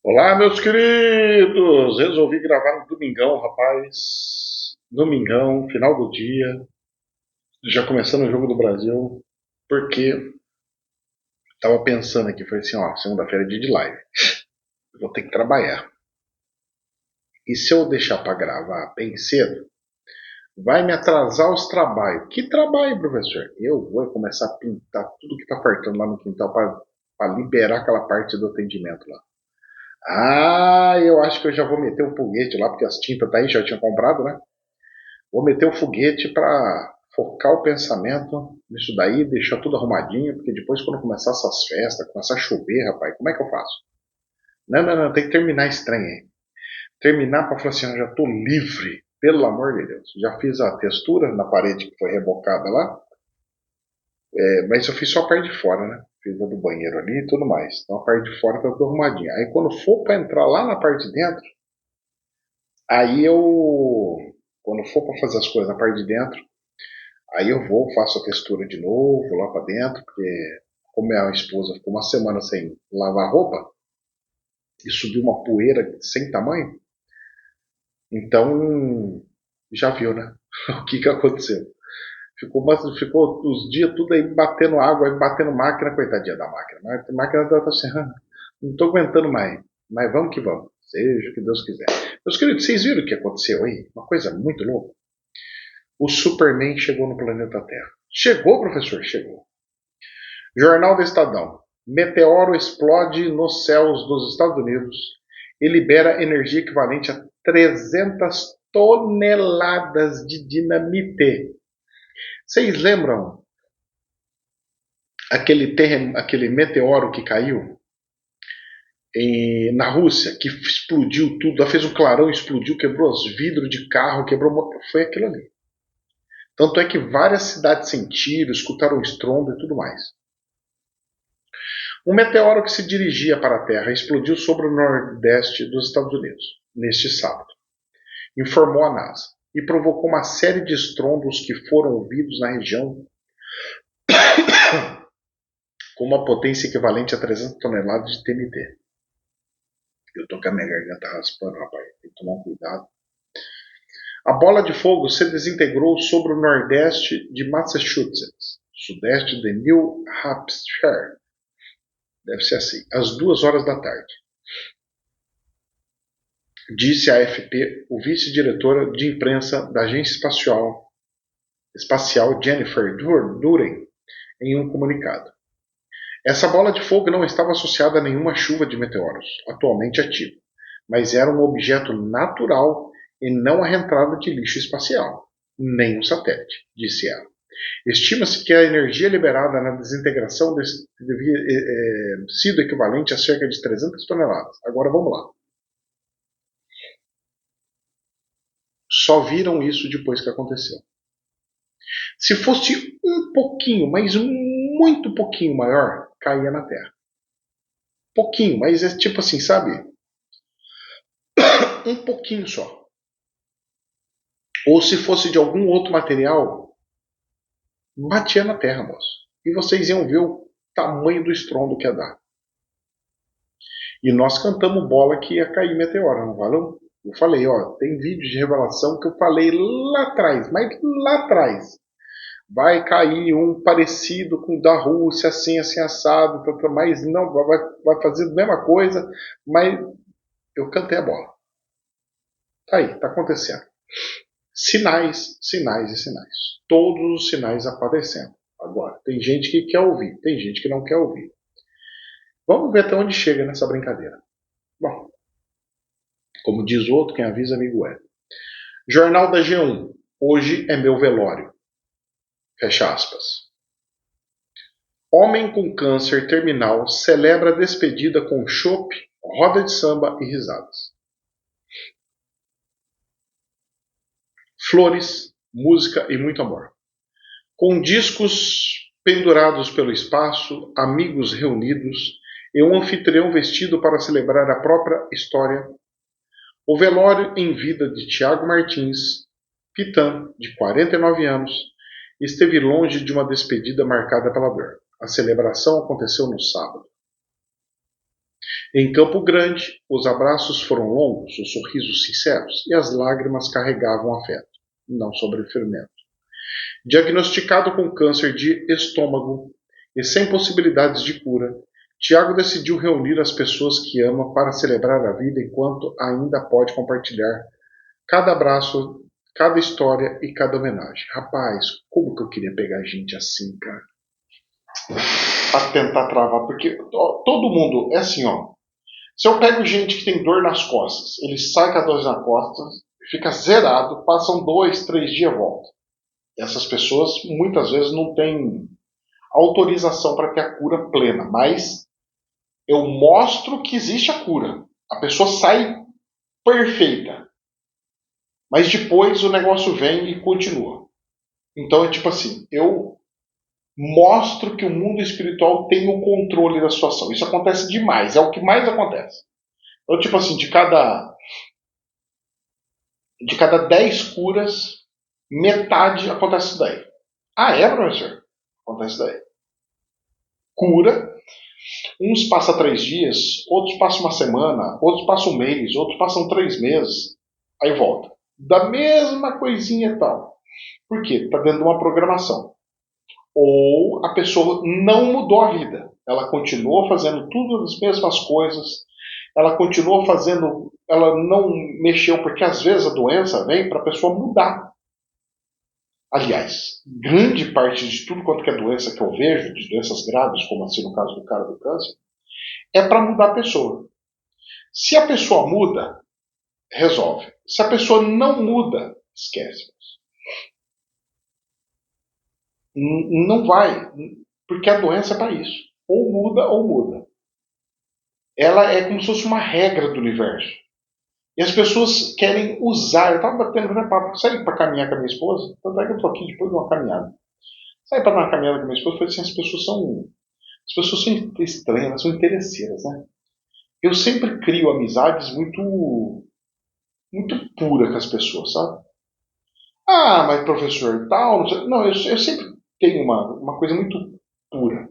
Olá, meus queridos! Resolvi gravar no domingão, rapaz. Domingão, final do dia, já começando o Jogo do Brasil, porque tava pensando aqui, falei assim, ó, segunda-feira é dia de live, eu vou ter que trabalhar. E se eu deixar para gravar bem cedo, vai me atrasar os trabalhos. Que trabalho, professor? Eu vou começar a pintar tudo que tá faltando lá no quintal para liberar aquela parte do atendimento lá. Ah, eu acho que eu já vou meter o foguete lá, porque as tintas tá aí, já tinha comprado, né? Vou meter o foguete para focar o pensamento nisso daí, deixar tudo arrumadinho, porque depois quando começar essas festas, começar a chover, rapaz, como é que eu faço? Não, não, não, tem que terminar esse trem aí. Terminar para falar assim, eu já tô livre, pelo amor de Deus. Já fiz a textura na parede que foi rebocada lá, mas eu fiz só a parte de fora, né? Fiz a do banheiro ali e tudo mais. Então a parte de fora tá tudo arrumadinha. Aí quando for para entrar lá na parte de dentro, aí eu. Quando for para fazer as coisas na parte de dentro, aí eu vou, faço a textura de novo lá para dentro, porque como minha esposa ficou uma semana sem lavar roupa e subiu uma poeira sem tamanho, então já viu, né? O que aconteceu? Ficou os dias tudo aí batendo água, aí batendo máquina, coitadinha da máquina. A máquina tá assim, não tô aguentando mais, mas vamos que vamos, seja o que Deus quiser. Meus queridos, vocês viram o que aconteceu aí? Uma coisa muito louca. O Superman chegou no planeta Terra. Chegou, professor? Chegou. Jornal do Estadão. Meteoro explode nos céus dos Estados Unidos e libera energia equivalente a 300 toneladas de dinamite. Vocês lembram aquele meteoro que caiu na Rússia, que explodiu tudo, fez um clarão, explodiu, quebrou os vidros de carro, quebrou. Foi aquilo ali. Tanto é que várias cidades sentiram, escutaram o estrondo e tudo mais. Um meteoro que se dirigia para a Terra explodiu sobre o nordeste dos Estados Unidos neste sábado, informou a NASA, e provocou uma série de estrondos que foram ouvidos na região com uma potência equivalente a 300 toneladas de TNT. Eu tô com a minha garganta raspando, rapaz, tem que tomar cuidado. A bola de fogo se desintegrou sobre o nordeste de Massachusetts, sudeste de New Hampshire, deve ser assim, às 2 horas da tarde. Disse à AFP o vice-diretora de imprensa da Agência Espacial Jennifer Doudna em um comunicado. Essa bola de fogo não estava associada a nenhuma chuva de meteoros atualmente ativa, mas era um objeto natural e não a reentrada de lixo espacial, nem um satélite, disse ela. Estima-se que a energia liberada na desintegração devia sido equivalente a cerca de 300 toneladas. Agora vamos lá. Só viram isso depois que aconteceu. Se fosse um pouquinho, mas muito pouquinho maior, caía na Terra. Pouquinho, mas é tipo assim, sabe? Um pouquinho só. Ou se fosse de algum outro material, batia na Terra, moço. E vocês iam ver o tamanho do estrondo que ia dar. E nós cantamos bola que ia cair meteoro, não valeu? Eu falei, ó, tem vídeo de revelação que eu falei lá atrás, mas lá atrás. Vai cair um parecido com o da Rússia, assim, assim, assado, mas não, vai fazer a mesma coisa, mas eu cantei a bola. Tá aí, tá acontecendo. Sinais, sinais e sinais. Todos os sinais aparecendo. Agora, tem gente que quer ouvir, tem gente que não quer ouvir. Vamos ver até onde chega nessa brincadeira. Bom, como diz o outro, quem avisa amigo é. Jornal da G1. Hoje é meu velório. Fecha aspas. Homem com câncer terminal celebra a despedida com chopp, roda de samba e risadas. Flores, música e muito amor. Com discos pendurados pelo espaço, amigos reunidos e um anfitrião vestido para celebrar a própria história, o velório em vida de Tiago Martins, Pitan, de 49 anos, esteve longe de uma despedida marcada pela dor. A celebração aconteceu no sábado. Em Campo Grande, os abraços foram longos, os sorrisos sinceros e as lágrimas carregavam afeto, não sofrimento. Diagnosticado com câncer de estômago e sem possibilidades de cura, Tiago decidiu reunir as pessoas que ama para celebrar a vida enquanto ainda pode compartilhar cada abraço, cada história e cada homenagem. Rapaz, como que eu queria pegar gente assim, cara? Pra tentar travar, porque todo mundo é assim, ó. Se eu pego gente que tem dor nas costas, ele sai com a dor nas costas, fica zerado, passam 2, 3 dias e volta. Essas pessoas muitas vezes não têm autorização para ter a cura plena, mas eu mostro que existe a cura. A pessoa sai perfeita, mas depois o negócio vem e continua. Então é tipo assim, eu mostro que o mundo espiritual tem o controle da situação. Isso acontece demais, é o que mais acontece. Então, tipo assim, de cada 10 curas, metade acontece isso daí. Ah, é, professor? Acontece isso daí. Cura, uns passam 3 dias, outros passam uma semana, outros passam um mês, outros passam 3 meses, aí volta. Da mesma coisinha e tal. Por quê? Está dentro de uma programação. Ou a pessoa não mudou a vida. Ela continuou fazendo tudo as mesmas coisas, ela continuou fazendo, ela não mexeu, porque às vezes a doença vem para a pessoa mudar. Aliás, grande parte de tudo quanto que é doença que eu vejo, de doenças graves, como assim no caso do cara do câncer, é para mudar a pessoa. Se a pessoa muda, resolve. Se a pessoa não muda, esquece. Não vai, porque a doença é para isso. Ou muda ou muda. Ela é como se fosse uma regra do universo. E as pessoas querem usar. Eu estava batendo na papo, saí para caminhar com a minha esposa, tanto é que eu estou aqui depois de uma caminhada. Saí para dar uma caminhada com a minha esposa e falei assim: as pessoas são estranhas, são interesseiras, né? Eu sempre crio amizades muito, muito puras com as pessoas, sabe? Ah, mas professor, tal, não sei. Não, eu sempre tenho uma coisa muito pura.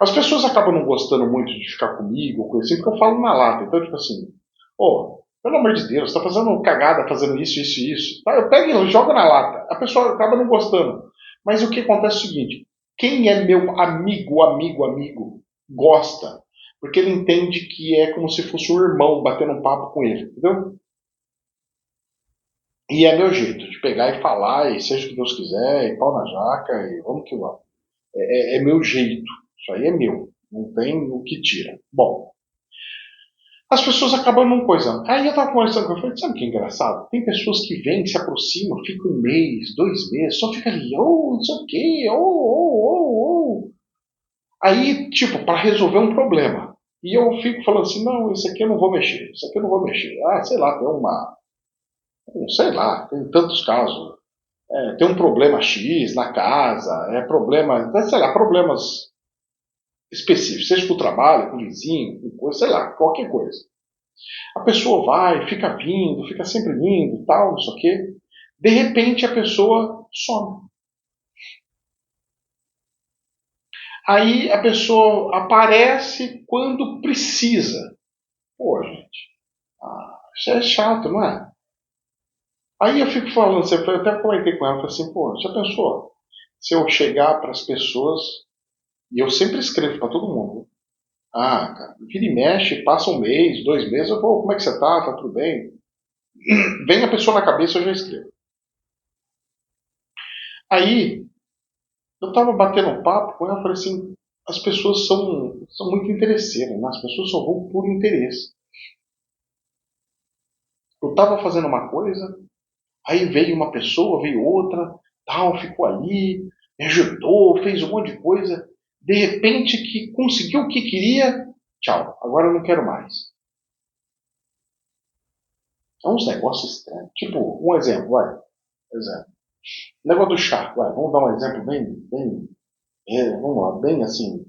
As pessoas acabam não gostando muito de ficar comigo, coisa assim, porque eu falo na lata. Então, tipo assim, pô, pelo amor de Deus, tá fazendo cagada, fazendo isso, isso e isso. Tá, eu pego e jogo na lata. A pessoa acaba não gostando. Mas o que acontece é o seguinte: quem é meu amigo, amigo, amigo, gosta. Porque ele entende que é como se fosse um irmão batendo um papo com ele, entendeu? E é meu jeito de pegar e falar, e seja o que Deus quiser, e pau na jaca, e vamos que vamos. É meu jeito. Isso aí é meu. Não tem o que tira. Bom, as pessoas acabam não coisando. Aí eu tava conversando com ele, falei, sabe o que é engraçado? Tem pessoas que vêm, se aproximam, ficam 1 mês, 2 meses, só fica ali, oh, não sei o quê, oh, oh, oh, oh. Aí, tipo, para resolver um problema. E eu fico falando assim, não, isso aqui eu não vou mexer, isso aqui eu não vou mexer. Ah, sei lá, sei lá, tem tantos casos. Tem um problema X na casa, problema, sei lá, problemas específicos, seja com o trabalho, com o vizinho, com coisa, sei lá, qualquer coisa. A pessoa vai, fica vindo, fica sempre vindo, tal, não sei o quê. De repente a pessoa some. Aí a pessoa aparece quando precisa. Pô, gente, isso é chato, não é? Aí eu fico falando, eu até comentei com ela, falei assim, pô, já pensou? Se eu chegar para as pessoas, e eu sempre escrevo para todo mundo, ah, cara, vira e mexe, passa 1 mês, 2 meses, eu vou, como é que você tá? Tá tudo bem? Vem a pessoa na cabeça, eu já escrevo. Aí, eu tava batendo um papo com ela, falei assim, as pessoas são muito interesseiras, né? As pessoas só vão por interesse. Eu tava fazendo uma coisa, aí veio uma pessoa, veio outra, tal, ficou ali, me ajudou, fez um monte de coisa. De repente, que conseguiu o que queria, tchau, agora eu não quero mais. É uns negócios estranhos. Tipo, um exemplo, vai. Exemplo. O negócio do chá, vai, vamos dar um exemplo vamos lá, bem assim,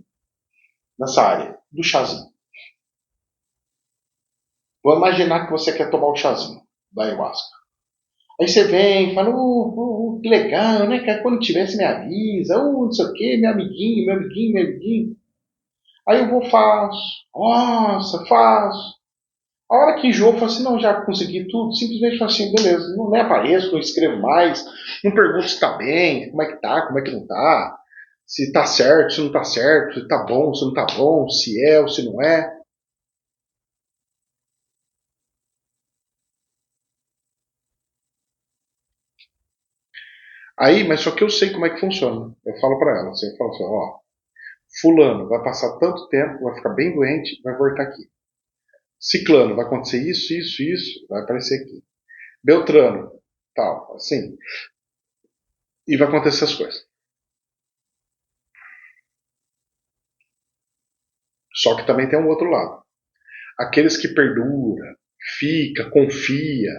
nessa área, do chazinho. Vou imaginar que você quer tomar o chazinho da ayahuasca. Aí você vem, fala, que legal, né, cara? Quando tiver, você me avisa, não sei o quê, meu amiguinho, meu amiguinho, meu amiguinho. Aí eu vou, faço. Nossa, faço. A hora que enjoo, eu falo assim, não, já consegui tudo. Simplesmente falo assim, beleza, não me apareço, não escrevo mais. Não pergunto se tá bem, como é que tá, como é que não tá. Se tá certo, se não tá certo, se tá bom, se não tá bom, se é ou se não é. Aí, mas só que eu sei como é que funciona. Eu falo pra ela, assim, eu falo assim, ó, fulano vai passar tanto tempo, vai ficar bem doente, vai voltar aqui. Ciclano, vai acontecer isso, isso, isso, vai aparecer aqui. Beltrano, tal, assim. E vai acontecer as coisas. Só que também tem um outro lado. Aqueles que perdura, fica, confia,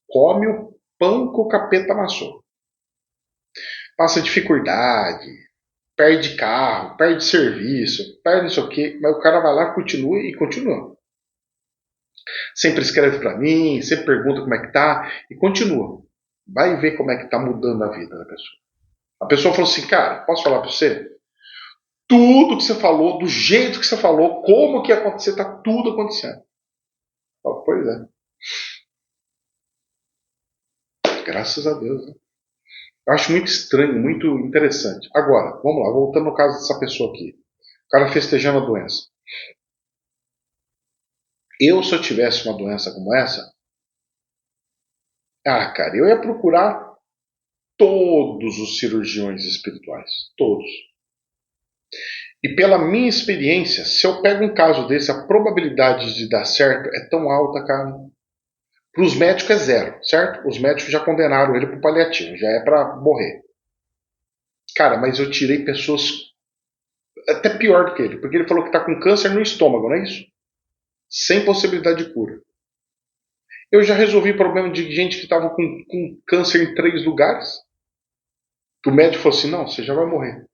come o pão que o capeta amassou. Passa dificuldade, perde carro, perde serviço, perde não sei o quê, mas o cara vai lá, continua e continua. Sempre escreve para mim, sempre pergunta como é que tá e continua. Vai ver como é que tá mudando a vida da pessoa. A pessoa falou assim, cara, posso falar para você? Tudo que você falou, do jeito que você falou, como que ia acontecer, tá tudo acontecendo. Falo, pois é. Graças a Deus. Né? Eu acho muito estranho, muito interessante. Agora, vamos lá, voltando no caso dessa pessoa aqui. O cara festejando a doença. Eu, se eu tivesse uma doença como essa, cara, eu ia procurar todos os cirurgiões espirituais. Todos. E pela minha experiência, se eu pego um caso desse, a probabilidade de dar certo é tão alta, cara. Para os médicos é zero, certo? Os médicos já condenaram ele para o paliativo, já é para morrer. Cara, mas eu tirei pessoas até pior do que ele, porque ele falou que está com câncer no estômago, não é isso? Sem possibilidade de cura. Eu já resolvi problema de gente que estava com câncer em 3 lugares. O médico falou assim: não, você já vai morrer.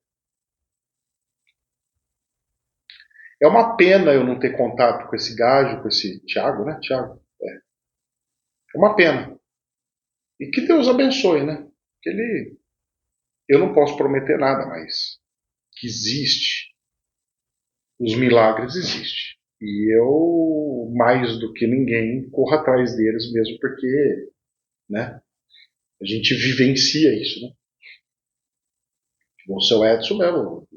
É uma pena eu não ter contato com esse gajo, com esse Tiago, né? Tiago. É uma pena. E que Deus abençoe, né? Que ele. Eu não posso prometer nada, mas que existe. Os milagres existem. E eu, mais do que ninguém, corro atrás deles mesmo porque, né? A gente vivencia isso, né? O seu Edson mesmo,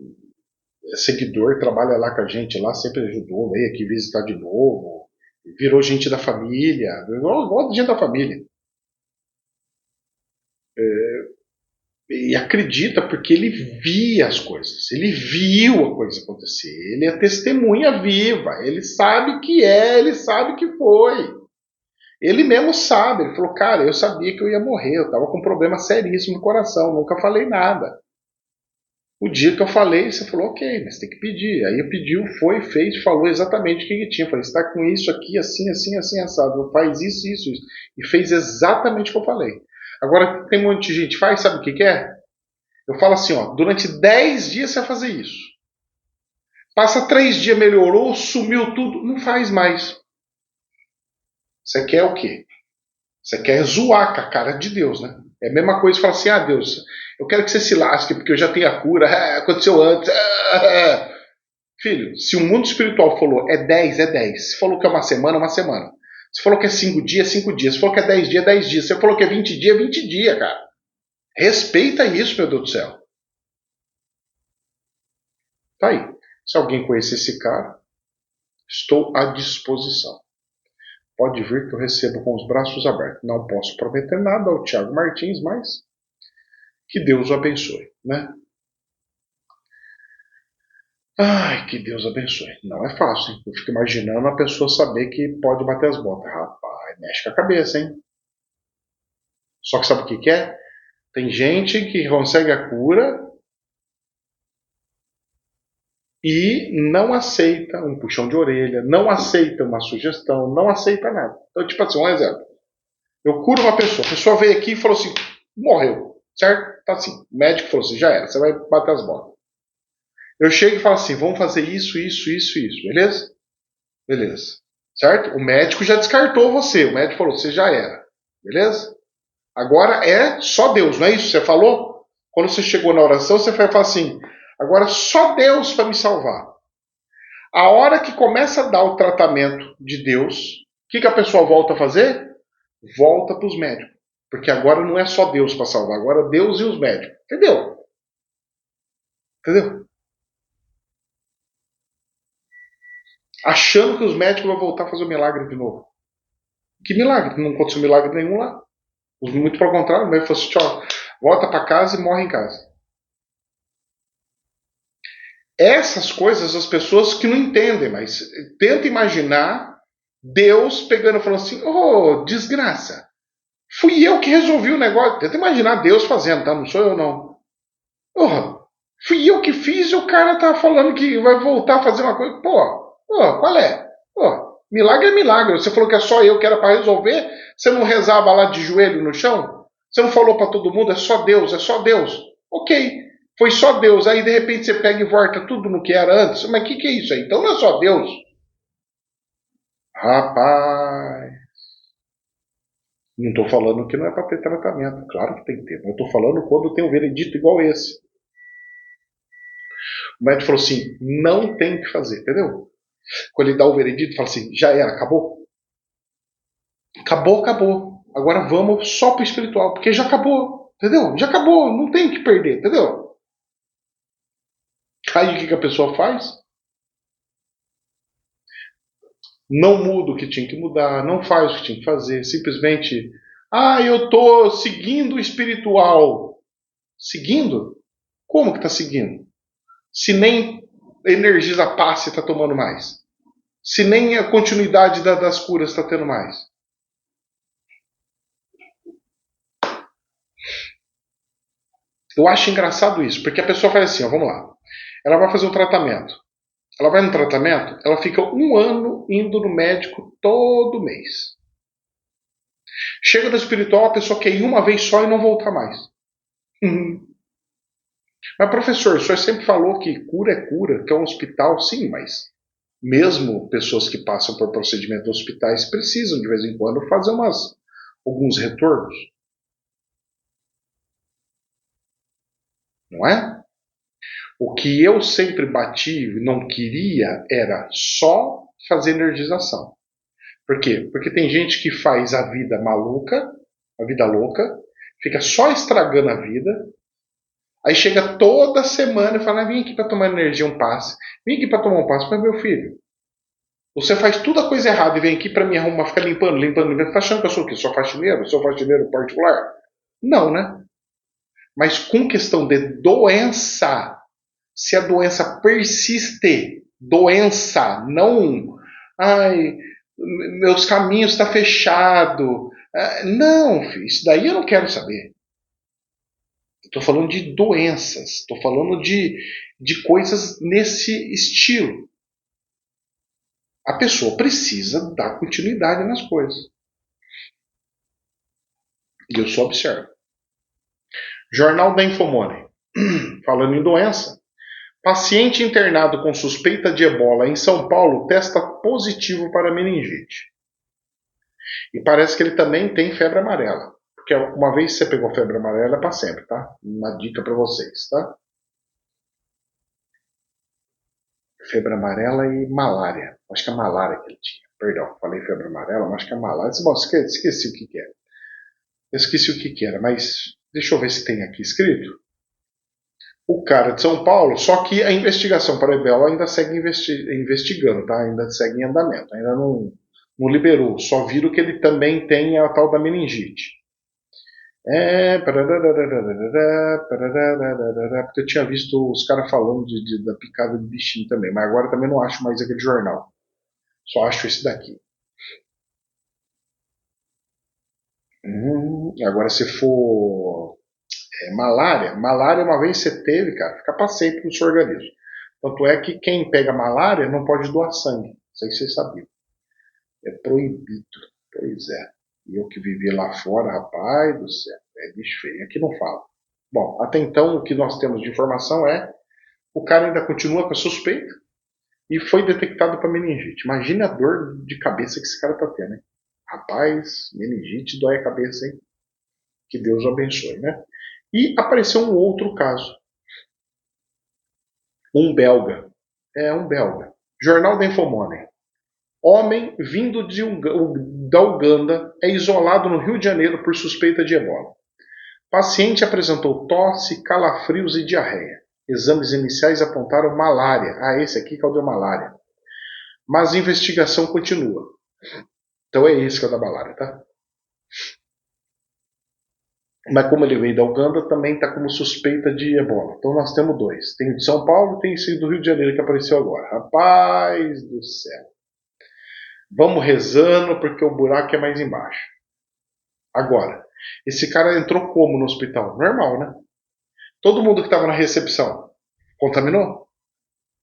é seguidor, trabalha lá com a gente, lá sempre ajudou, veio aqui visitar de novo, virou gente da família, igual gente da família. E acredita porque ele via as coisas, ele viu a coisa acontecer, ele é testemunha viva, ele sabe que ele sabe que foi. Ele mesmo sabe, ele falou, cara, eu sabia que eu ia morrer, eu tava com um problema seríssimo no coração, nunca falei nada. O dia que eu falei, você falou, ok, mas tem que pedir. Aí pediu, foi, fez, falou exatamente o que ele tinha. Eu falei, você está com isso aqui, assim, assim, assim, assado. Faz isso, isso, isso. E fez exatamente o que eu falei. Agora, tem um monte de gente que faz, sabe o que é? Eu falo assim, ó, durante 10 dias você vai fazer isso. Passa 3 dias, melhorou, sumiu tudo, não faz mais. Você quer o quê? Você quer zoar com a cara de Deus, né? É a mesma coisa que falar assim, Deus, eu quero que você se lasque, porque eu já tenho a cura, aconteceu antes. Filho, se o mundo espiritual falou é 10, é 10. Se falou que é uma semana. Se falou que é 5 dias, 5 dias. Se falou que é 10 dias, 10 dias. Se falou que é 20 dias, 20 dias, cara. Respeita isso, meu Deus do céu. Tá aí. Se alguém conhecer esse cara, estou à disposição. Pode vir que eu recebo com os braços abertos. Não posso prometer nada ao Thiago Martins, mas que Deus o abençoe, né? Ai, que Deus abençoe. Não é fácil, hein? Eu fico imaginando a pessoa saber que pode bater as botas. Rapaz, mexe com a cabeça, hein? Só que sabe o que é? Tem gente que consegue a cura e não aceita um puxão de orelha, não aceita uma sugestão, não aceita nada. Então, tipo assim, um exemplo. Eu curo uma pessoa, a pessoa veio aqui e falou assim, morreu, certo? Tá assim, o médico falou assim, já era, você vai bater as botas. Eu chego e falo assim, vamos fazer isso, isso, isso, isso, beleza? Beleza. Certo? O médico já descartou você, o médico falou, você já era, beleza? Agora é só Deus, não é isso que você falou? Quando você chegou na oração, você foi falar assim, agora só Deus para me salvar. A hora que começa a dar o tratamento de Deus, o que a pessoa volta a fazer? Volta para os médicos. Porque agora não é só Deus para salvar, agora Deus e os médicos. Entendeu? Entendeu? Achando que os médicos vão voltar a fazer o milagre de novo. Que milagre? Não aconteceu milagre nenhum lá. Muito pelo contrário, o médico falou assim: tchau, volta para casa e morre em casa. Essas coisas as pessoas que não entendem, mas tenta imaginar Deus pegando e falando assim: oh, desgraça, fui eu que resolvi o negócio. Tenta imaginar Deus fazendo, tá? Não sou eu não. Oh, fui eu que fiz e o cara tá falando que vai voltar a fazer uma coisa. Pô, qual é? Pô, milagre é milagre. Você falou que é só eu que era para resolver. Você não rezava lá de joelho no chão? Você não falou para todo mundo, é só Deus, é só Deus. Ok, foi só Deus. Aí de repente você pega e volta tudo no que era antes. Mas o que é isso aí? Então não é só Deus. Rapaz, não estou falando que não é para ter tratamento. Claro que tem que ter. Mas eu estou falando quando tem um veredito igual esse. O médico falou assim: não tem o que fazer, entendeu? Quando ele dá o veredito, fala assim: já era, acabou. Acabou, acabou. Agora vamos só pro espiritual, porque já acabou, entendeu? Já acabou, não tem o que perder, entendeu? Aí o que a pessoa faz? Não muda o que tinha que mudar, não faz o que tinha que fazer, simplesmente, eu tô seguindo o espiritual. Seguindo? Como que tá seguindo? Se nem energiza paz você tá tomando mais. Se nem a continuidade das curas está tendo mais. Eu acho engraçado isso, porque a pessoa faz assim, ó, vamos lá. Ela vai fazer um tratamento. Ela vai no tratamento, ela fica 1 ano indo no médico todo mês. Chega no espiritual, a pessoa quer ir uma vez só e não voltar mais. Mas professor, o senhor sempre falou que cura é cura, que é um hospital, sim, mas mesmo pessoas que passam por procedimentos hospitais precisam de vez em quando fazer alguns retornos, não é? O que eu sempre bati e não queria era só fazer energização. Por quê? Porque tem gente que faz a vida maluca, a vida louca, fica só estragando a vida, aí chega toda semana e fala: vem aqui para tomar energia um passe, vem aqui para tomar um passe. Mas meu filho, você faz tudo a coisa errada e vem aqui para me arrumar, ficar limpando, limpando, limpando. Tá achando que eu sou o quê? Sou faxineiro? Sou faxineiro particular? Não, né? Mas com questão de doença, se a doença persiste, doença, não, ai, meus caminhos estão fechados. Não, filho, isso daí eu não quero saber. Estou falando de doenças, estou falando de coisas nesse estilo. A pessoa precisa dar continuidade nas coisas. E eu só observo. Jornal da Infomoney. Falando em doença, paciente internado com suspeita de ebola em São Paulo testa positivo para meningite. E parece que ele também tem febre amarela. Porque uma vez que você pegou febre amarela é para sempre, tá? Uma dica para vocês, tá? Febre amarela e malária. Acho que é malária que ele tinha. Perdão, falei febre amarela, mas acho que é malária. Bom, esqueci o que era. Esqueci o que era, mas deixa eu ver se tem aqui escrito. O cara de São Paulo, só que a investigação para a Ebel ainda segue investigando, tá? Ainda segue em andamento, ainda não liberou. Só viram que ele também tem a tal da meningite. Porque eu tinha visto os caras falando da picada de bichinho também, mas agora também não acho mais aquele jornal. Só acho esse daqui. Agora se for malária uma vez você teve, cara, fica passeio pro seu organismo. Tanto é que quem pega malária não pode doar sangue. Não sei se vocês sabiam. É proibido. Pois é. E eu que vivi lá fora, rapaz do céu, é bicho feio. Aqui não fala. Bom, até então o que nós temos de informação é o cara ainda continua com a suspeita e foi detectado para meningite. Imagina a dor de cabeça que esse cara tá tendo, hein? Rapaz, meningite dói a cabeça, hein? Que Deus o abençoe, né? E apareceu um outro caso. Um belga. Um belga. Jornal da Infomoney. Homem vindo da Uganda é isolado no Rio de Janeiro por suspeita de ebola. Paciente apresentou tosse, calafrios e diarreia. Exames iniciais apontaram malária. Esse aqui que é o de malária. Mas a investigação continua. Então é esse que é o da malária, tá? Mas como ele veio da Uganda, também está como suspeita de ebola. Então nós temos dois. Tem o de São Paulo e tem esse do Rio de Janeiro que apareceu agora. Rapaz do céu. Vamos rezando porque o buraco é mais embaixo. Agora, esse cara entrou como no hospital? Normal, né? Todo mundo que estava na recepção contaminou?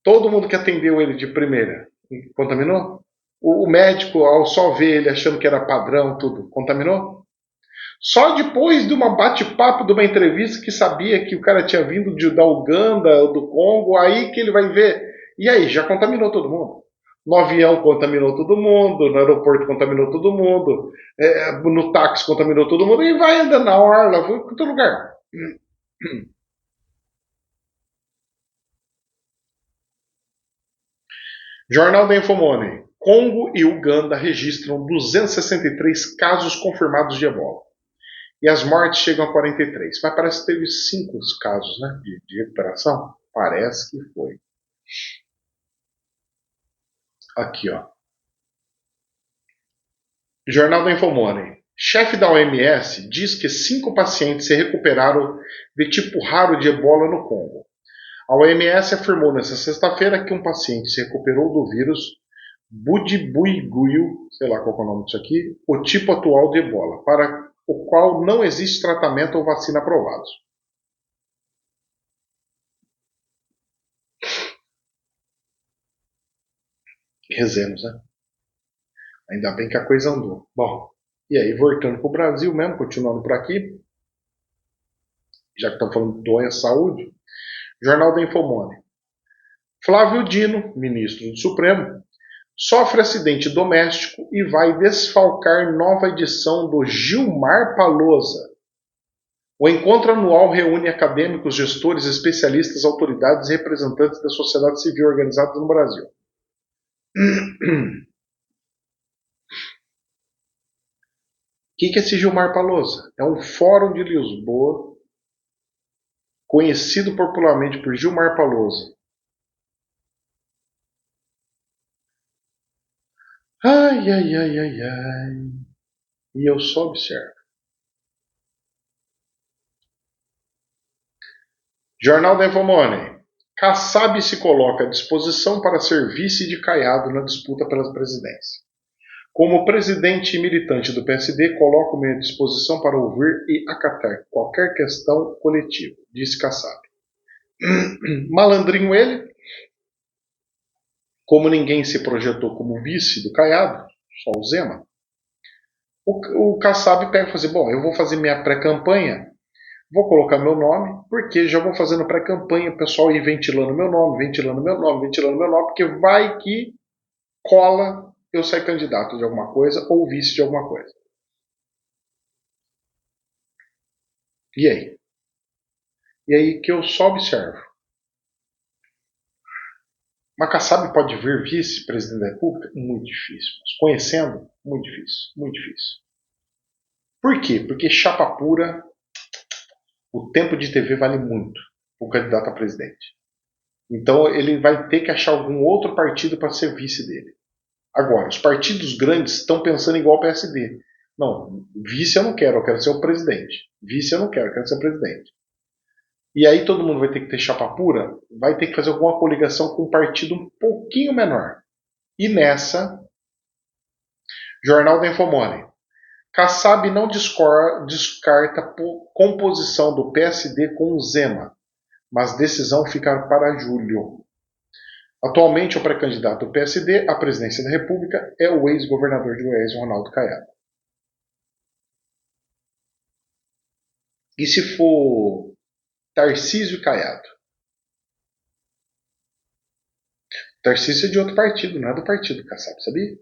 Todo mundo que atendeu ele de primeira contaminou? O médico, ao só ver ele achando que era padrão, tudo, contaminou? Só depois de uma bate-papo, de uma entrevista que sabia que o cara tinha vindo da Uganda, do Congo, aí que ele vai ver. E aí, já contaminou todo mundo. No avião contaminou todo mundo, no aeroporto contaminou todo mundo, no táxi contaminou todo mundo, e vai andando na orla, vai para todo lugar. Jornal da Infomoney. Congo e Uganda registram 263 casos confirmados de ebola. E as mortes chegam a 43. Mas parece que teve 5 casos, né, de recuperação. Parece que foi. Aqui, ó. Jornal da Infomoney. Chefe da OMS diz que 5 pacientes se recuperaram de tipo raro de ebola no Congo. A OMS afirmou nesta sexta-feira que um paciente se recuperou do vírus Budibugyo, sei lá qual é o nome disso aqui, o tipo atual de ebola, para o qual não existe tratamento ou vacina aprovados. Rezemos, né? Ainda bem que a coisa andou. Bom, e aí, voltando para o Brasil mesmo, continuando por aqui, já que estamos falando de doença, saúde, Jornal da Infomoney. Flávio Dino, ministro do Supremo, sofre acidente doméstico e vai desfalcar nova edição do Gilmar Palosa. O encontro anual reúne acadêmicos, gestores, especialistas, autoridades e representantes da sociedade civil organizada no Brasil. O que é esse Gilmar Palosa? É um fórum de Lisboa, conhecido popularmente por Gilmar Palosa. Ai, ai, ai, ai, ai. E eu só observo. Jornal da Infomoney. Kassab se coloca à disposição para ser vice de Caiado na disputa pela presidência. Como presidente e militante do PSD, coloco-me à disposição para ouvir e acatar qualquer questão coletiva, disse Kassab. Malandrinho ele, como ninguém se projetou como vice do Caiado, só o Zema, o Kassab pega e fala assim, bom, eu vou fazer minha pré-campanha, vou colocar meu nome, porque já vou fazendo pré-campanha, o pessoal ir ventilando meu nome, porque vai que cola eu sair candidato de alguma coisa ou vice de alguma coisa. E aí? E aí que eu só observo. Mas Kassab pode vir vice-presidente da República? Muito difícil. Mas conhecendo, muito difícil. Muito difícil. Por quê? Porque chapa pura, o tempo de TV vale muito para o candidato a presidente. Então ele vai ter que achar algum outro partido para ser vice dele. Agora, os partidos grandes estão pensando igual o PSD. Não, vice eu não quero ser o presidente. Vice eu não quero ser o presidente. E aí todo mundo vai ter que ter chapa pura, vai ter que fazer alguma coligação com um partido um pouquinho menor. E nessa, Jornal da Infomoney. Kassab não descarta a composição do PSD com o Zema, mas decisão fica para julho. Atualmente, o pré-candidato do PSD à presidência da República é o ex-governador de Goiás, Ronaldo Caiado. E se for Tarcísio Caiado? Tarcísio é de outro partido, não é do partido Kassab, sabia?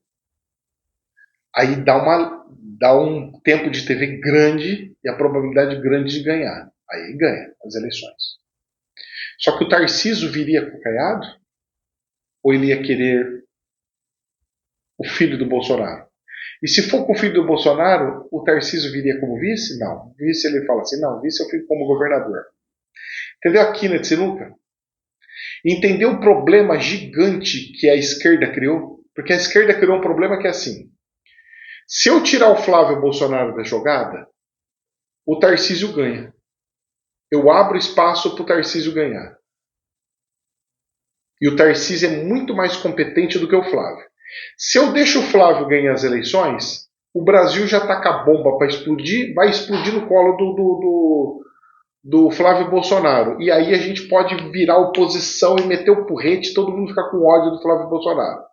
Aí dá um tempo de TV grande e a probabilidade grande de ganhar. Aí ganha as eleições. Só que o Tarcísio viria com o Caiado? ou ele ia querer o filho do Bolsonaro? E se for com o filho do Bolsonaro, o Tarcísio viria como vice? Não. Vice ele fala assim, não, vice eu fico como governador. Entendeu a quina de sinuca? Entendeu o problema gigante que a esquerda criou? Porque a esquerda criou um problema que é assim, se eu tirar o Flávio Bolsonaro da jogada, o Tarcísio ganha. Eu abro espaço para o Tarcísio ganhar. E o Tarcísio é muito mais competente do que o Flávio. Se eu deixo o Flávio ganhar as eleições, o Brasil já está com a bomba para explodir, vai explodir no colo do Flávio Bolsonaro. E aí a gente pode virar oposição e meter o porrete e todo mundo ficar com ódio do Flávio Bolsonaro.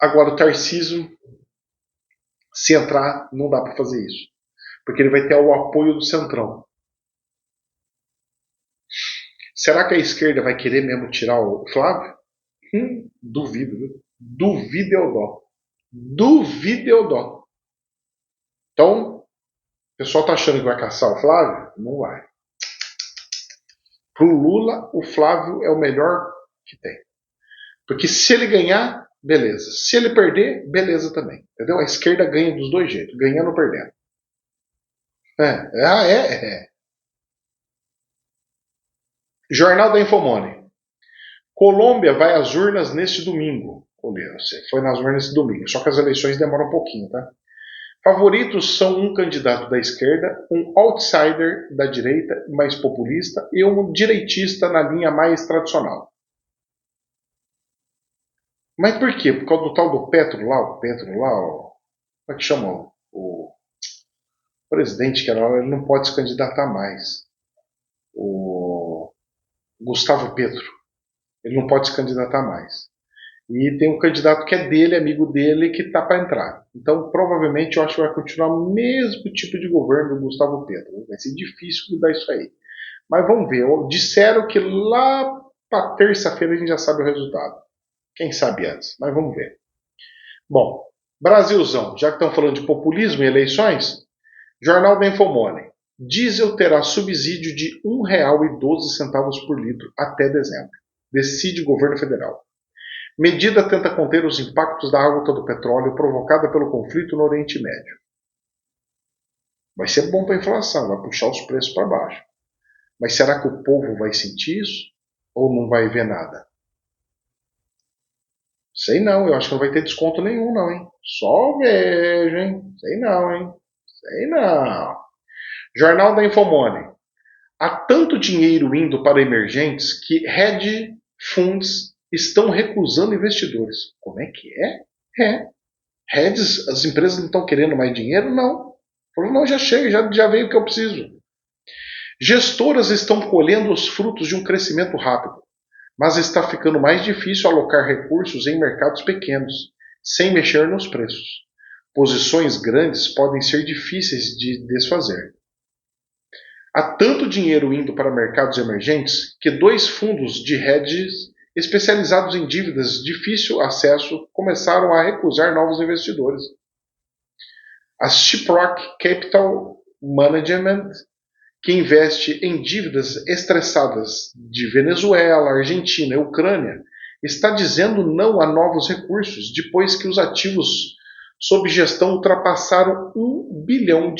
Agora o Tarcísio, se entrar, não dá para fazer isso. Porque ele vai ter o apoio do Centrão. Será que a esquerda vai querer mesmo tirar o Flávio? Duvido, viu? Duvido eu dó. Duvido eu dó. Então, o pessoal tá achando que vai caçar o Flávio? Não vai. Pro Lula, o Flávio é o melhor que tem. Porque se ele ganhar, beleza. Se ele perder, beleza também. Entendeu? A esquerda ganha dos dois jeitos, ganhando ou perdendo. É. Jornal da Infomoney. Colômbia vai às urnas neste domingo. Você foi nas urnas neste domingo. Só que as eleições demoram um pouquinho, tá? Favoritos são um candidato da esquerda, um outsider da direita, mais populista, e um direitista na linha mais tradicional. Mas por quê? Por causa do tal do Petro lá, como é que chama? O presidente que era lá, ele não pode se candidatar mais. O Gustavo Petro. Ele não pode se candidatar mais. E tem um candidato que é dele, amigo dele, que está para entrar. Então, provavelmente, eu acho que vai continuar o mesmo tipo de governo do Gustavo Petro. Vai ser difícil mudar isso aí. Mas vamos ver. Disseram que lá para terça-feira a gente já sabe o resultado. Quem sabe antes, mas vamos ver. Bom, Brasilzão, já que estão falando de populismo e eleições, Jornal da Infomoney. Diesel terá subsídio de R$ 1,12 por litro até dezembro. Decide o governo federal. Medida tenta conter os impactos da alta do petróleo provocada pelo conflito no Oriente Médio. Vai ser bom para a inflação, vai puxar os preços para baixo. Mas será que o povo vai sentir isso? Ou não vai ver nada? Sei não, eu acho que não vai ter desconto nenhum não, hein? Só vejo, hein? Sei não, hein? Sei não. Jornal da Infomoney. Há tanto dinheiro indo para emergentes que hedge funds estão recusando investidores. Como é que é? Hedges, as empresas não estão querendo mais dinheiro? Não. Falou, não, já chega, já veio o que eu preciso. Gestoras estão colhendo os frutos de um crescimento rápido, mas está ficando mais difícil alocar recursos em mercados pequenos, sem mexer nos preços. Posições grandes podem ser difíceis de desfazer. Há tanto dinheiro indo para mercados emergentes que 2 fundos de hedges especializados em dívidas de difícil acesso começaram a recusar novos investidores. A Shiprock Capital Management, que investe em dívidas estressadas de Venezuela, Argentina e Ucrânia, está dizendo não a novos recursos depois que os ativos sob gestão ultrapassaram $1 bilhão.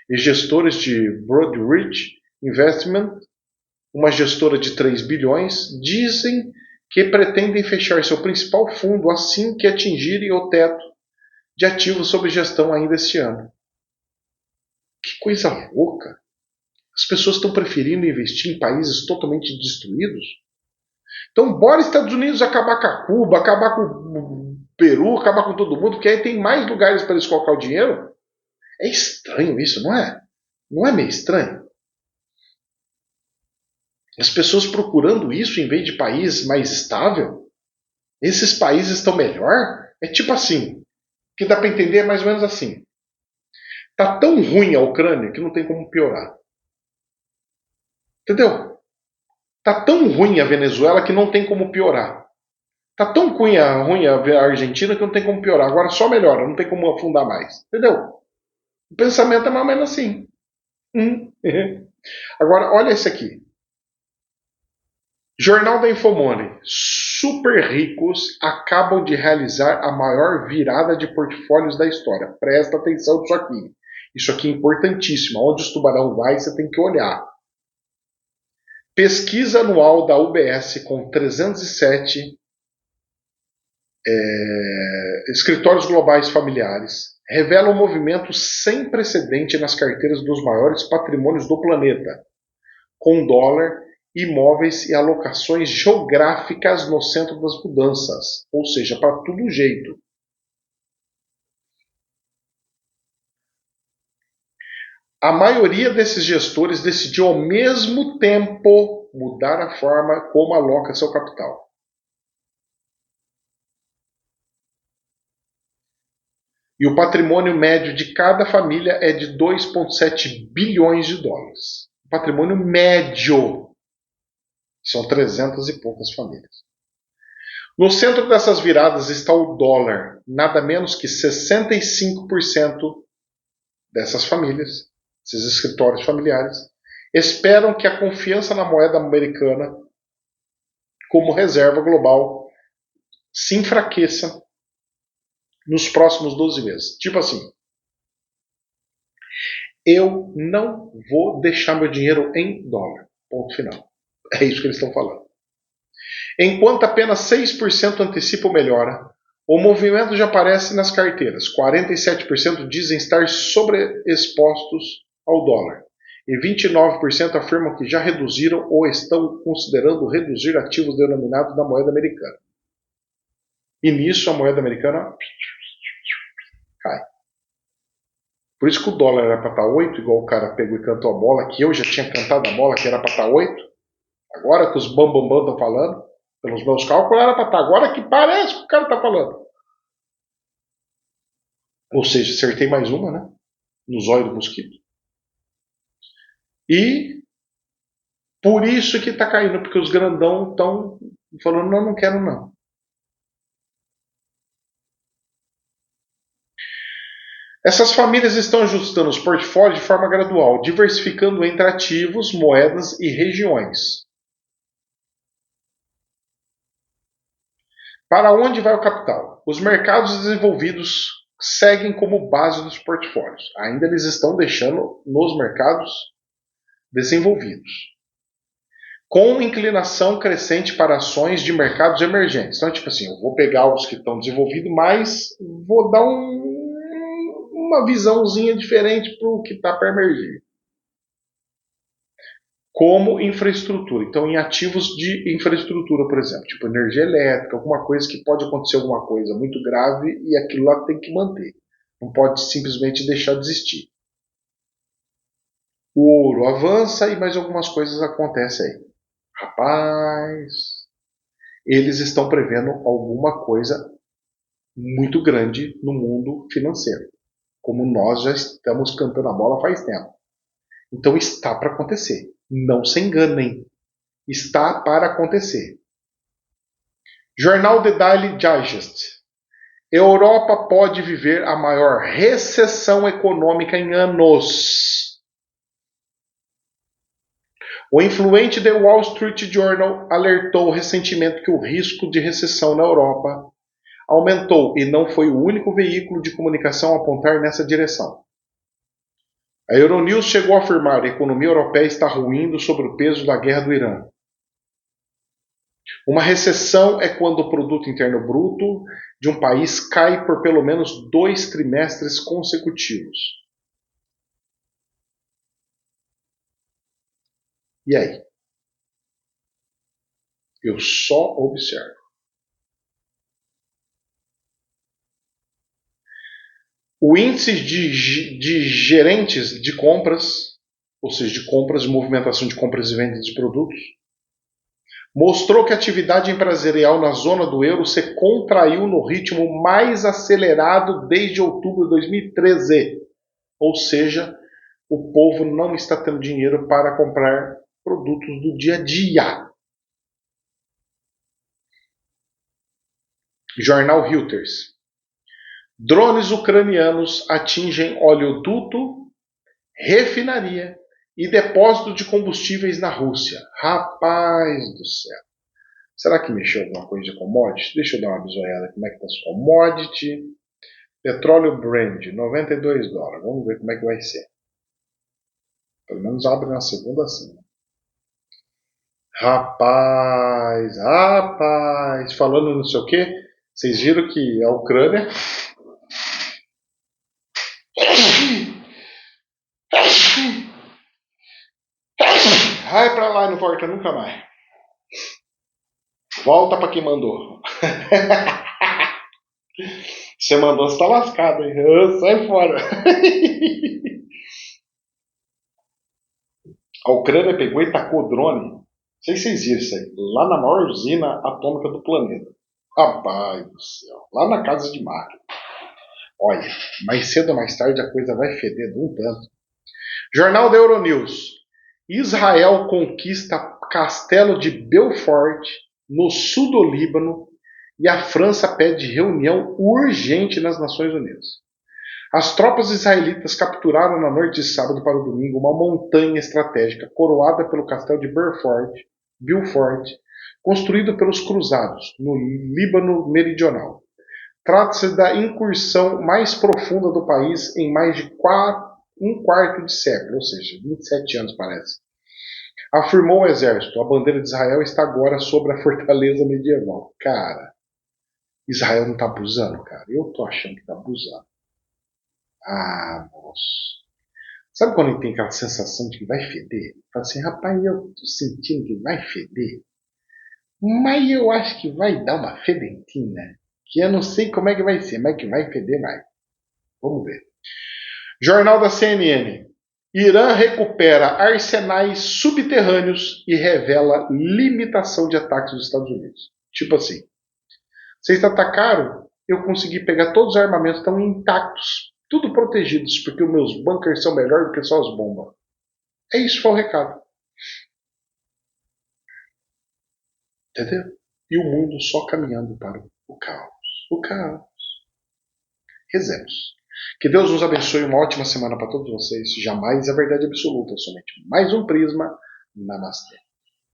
E gestores de Broadridge Investment, uma gestora de 3 bilhões, dizem que pretendem fechar seu principal fundo assim que atingirem o teto de ativos sob gestão ainda este ano. Que coisa louca! As pessoas estão preferindo investir em países totalmente destruídos. Então, bora Estados Unidos acabar com a Cuba, acabar com o Peru, acabar com todo mundo, porque aí tem mais lugares para eles colocar o dinheiro. É estranho isso, não é? Não é meio estranho? As pessoas procurando isso em vez de país mais estável? Esses países estão melhor? É tipo assim, que dá para entender é mais ou menos assim. Tá tão ruim a Ucrânia que não tem como piorar. Entendeu? Tá tão ruim a Venezuela que não tem como piorar. Tá tão ruim a Argentina que não tem como piorar. Agora só melhora, não tem como afundar mais. Entendeu? O pensamento é mais ou menos assim. Agora, olha esse aqui. Jornal da Infomoney. Super ricos acabam de realizar a maior virada de portfólios da história. Presta atenção nisso aqui. Isso aqui é importantíssimo. Onde os tubarão vai, você tem que olhar. Pesquisa anual da UBS com 307 escritórios globais familiares revela um movimento sem precedente nas carteiras dos maiores patrimônios do planeta, com dólar, imóveis e alocações geográficas no centro das mudanças, ou seja, para todo jeito. A maioria desses gestores decidiu ao mesmo tempo mudar a forma como aloca seu capital. E o patrimônio médio de cada família é de 2,7 bilhões de dólares. O patrimônio médio. São 300 e poucas famílias. No centro dessas viradas está o dólar. Nada menos que 65% dessas famílias, esses escritórios familiares, esperam que a confiança na moeda americana como reserva global se enfraqueça nos próximos 12 meses. Tipo assim, eu não vou deixar meu dinheiro em dólar. Ponto final. É isso que eles estão falando. Enquanto apenas 6% antecipam melhora, o movimento já aparece nas carteiras. 47% dizem estar sobreexpostos ao dólar. E 29% afirmam que já reduziram ou estão considerando reduzir ativos denominados na moeda americana. E nisso a moeda americana cai. Por isso que o dólar era para estar 8, igual o cara pegou e cantou a bola, que eu já tinha cantado a bola que era para estar 8. Agora que os bambambam estão falando, pelos meus cálculos era para estar. Agora que parece que o cara está falando. Ou seja, acertei mais uma, né? No zóio do mosquito. E por isso que está caindo, porque os grandão estão falando, não, não quero não. Essas famílias estão ajustando os portfólios de forma gradual, diversificando entre ativos, moedas e regiões. Para onde vai o capital? Os mercados desenvolvidos seguem como base dos portfólios. Ainda eles estão deixando nos mercados desenvolvidos, com inclinação crescente para ações de mercados emergentes. Então, tipo assim, eu vou pegar os que estão desenvolvidos, mas vou dar uma visãozinha diferente para o que está para emergir. Como infraestrutura. Então, em ativos de infraestrutura, por exemplo, tipo energia elétrica, alguma coisa que pode acontecer alguma coisa muito grave e aquilo lá tem que manter. Não pode simplesmente deixar de existir. O ouro avança e mais algumas coisas acontecem aí. Rapaz, eles estão prevendo alguma coisa muito grande no mundo financeiro. Como nós já estamos cantando a bola faz tempo. Então está para acontecer. Não se enganem. Está para acontecer. Jornal The Daily Digest. Europa pode viver a maior recessão econômica em anos. O influente The Wall Street Journal alertou recentemente que o risco de recessão na Europa aumentou e não foi o único veículo de comunicação a apontar nessa direção. A Euronews chegou a afirmar que a economia europeia está ruindo sob o peso da guerra do Irã. Uma recessão é quando o produto interno bruto de um país cai por pelo menos 2 trimestres consecutivos. E aí? Eu só observo. O índice de gerentes de compras, ou seja, de compras, de movimentação de compras e vendas de produtos, mostrou que a atividade empresarial na zona do euro se contraiu no ritmo mais acelerado desde outubro de 2013. Ou seja, o povo não está tendo dinheiro para comprar produtos do dia a dia. Jornal Reuters. Drones ucranianos atingem oleoduto, refinaria e depósito de combustíveis na Rússia. Rapaz do céu. Será que mexeu alguma coisa de commodity? Deixa eu dar uma bisoiada. Como é que tá as commodity? Petróleo Brent, $92. Vamos ver como é que vai ser. Pelo menos abre na segunda assim. Rapaz, falando não sei o que, vocês viram que a Ucrânia vai pra lá e não volta nunca mais. Volta pra quem mandou. Você mandou, você tá lascado, hein? Sai fora. A Ucrânia pegou e tacou drone. Não sei se vocês viram isso aí. Lá na maior usina atômica do planeta. Rapaz do céu. Lá na casa de máquina. Olha, mais cedo ou mais tarde a coisa vai feder de um tanto. Jornal da Euronews. Israel conquista castelo de Belfort, no sul do Líbano, e a França pede reunião urgente nas Nações Unidas. As tropas israelitas capturaram na noite de sábado para o domingo uma montanha estratégica coroada pelo castelo de Belfort, construído pelos cruzados, no Líbano meridional. Trata-se da incursão mais profunda do país em mais de um quarto de século, ou seja, 27 anos parece. Afirmou o exército, a bandeira de Israel está agora sobre a fortaleza medieval. Cara, Israel não tá abusando, cara? Eu tô achando que tá abusando. Ah, moço. Sabe quando tem aquela sensação de que vai feder? Fala assim, rapaz, eu tô sentindo que vai feder. Mas eu acho que vai dar uma fedentina. Que eu não sei como é que vai ser, mas que vai feder mais. Vamos ver. Jornal da CNN. Irã recupera arsenais subterrâneos e revela limitação de ataques dos Estados Unidos. Tipo assim, vocês atacaram, eu consegui pegar todos os armamentos, estão intactos, tudo protegidos, porque os meus bunkers são melhores do que só as bombas. É isso, foi o recado. Entendeu? E o mundo só caminhando para o caos. O caos. Rezemos. Que Deus nos abençoe, uma ótima semana para todos vocês. Jamais a verdade absoluta, somente mais um prisma. Namastê.